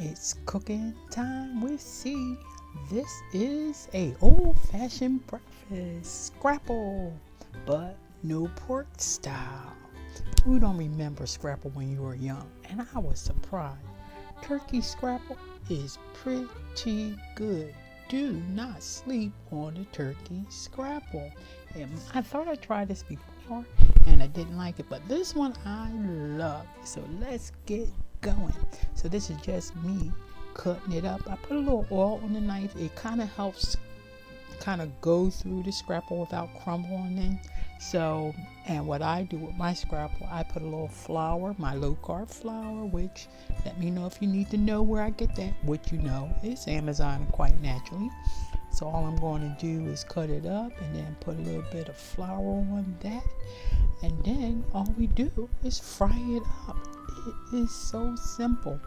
It's cooking time with C. This is a old-fashioned breakfast scrapple, but no pork style. Who don't remember scrapple when you were young? And I was surprised. Turkey scrapple is pretty good. Do not sleep on the turkey scrapple. And I thought I tried this before and I didn't like it, but this one I love. So let's get going. So this is just me cutting it up. I put a little oil on the knife. It kind of helps go through the scrapple without crumbling. So, and what I do with my scrapple, I put a little flour, my low carb flour, which let me know if you need to know where I get that, which you know is Amazon quite naturally. So all I'm going to do is cut it up and then put a little bit of flour on that. And then all we do is fry it up. It is so simple.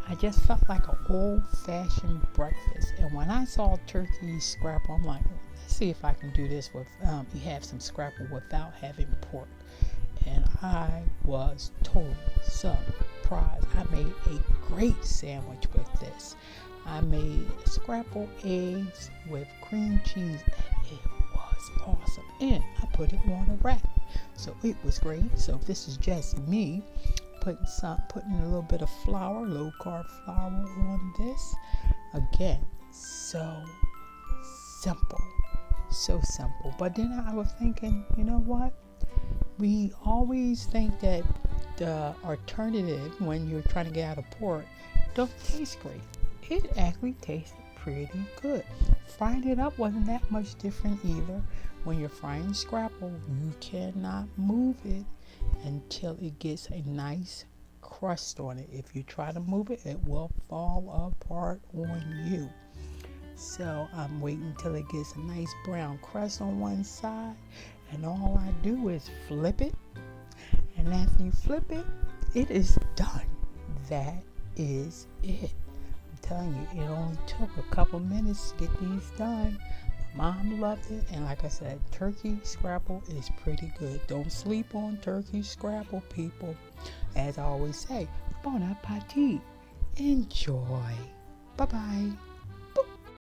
I just felt like an old-fashioned breakfast. And when I saw turkey scrapple, I'm like, let's see if I can do this with, you have some scrapple without having pork. And I was totally surprised. I made a great sandwich with this. I made scrapple eggs with cream cheese, and it was awesome. And I put it on a wrap, so it was great. So this is just me putting a little bit of flour, low carb flour on this. Again, so simple. But then I was thinking, you know what? We always think that the alternative when you're trying to get out of pork don't taste great. It actually tasted pretty good. Frying it up wasn't that much different either. When you're frying scrapple, you cannot move it until it gets a nice crust on it. If you try to move it, it will fall apart on you. So I'm waiting till it gets a nice brown crust on one side, and all I do is flip it. And after you flip it, it is done. That is it. I'm telling you, it only took a couple minutes to get these done. Mom loved it, and like I said, turkey scrapple is pretty good. Don't sleep on turkey scrapple, people. As I always say, bon appetit. Enjoy. Bye-bye.